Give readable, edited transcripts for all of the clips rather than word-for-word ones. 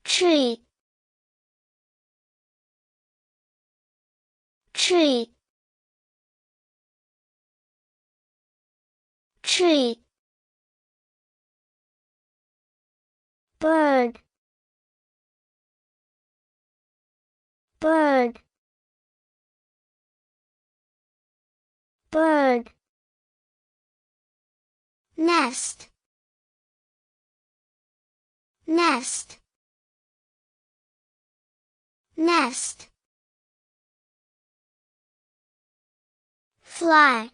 triː, triː, triː. b()rd, b()rd, b()rd. nɛst, nɛst, nɛst. flaɪ,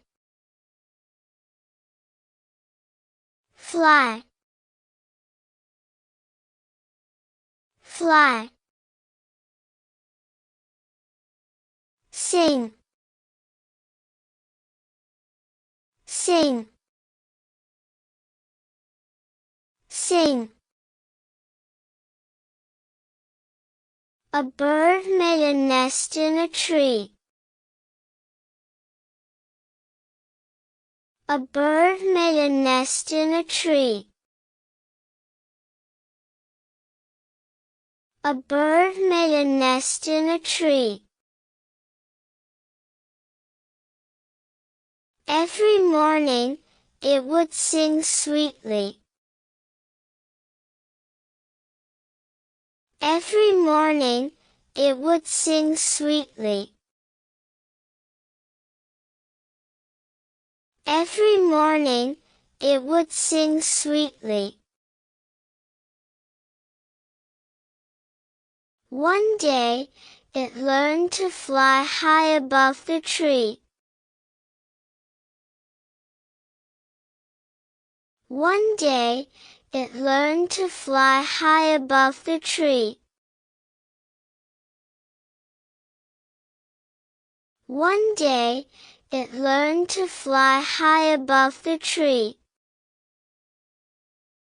flaɪ, flaɪ. sing, sing, sing. A bird made a nest in a tree. A bird made a nest in a tree. A bird made a nest in a tree. Every morning, it would sing sweetly. Every morning, it would sing sweetly. Every morning, it would sing sweetly. One day, it learned to fly high above the tree. One day, it learned to fly high above the tree. One day, it learned to fly high above the tree.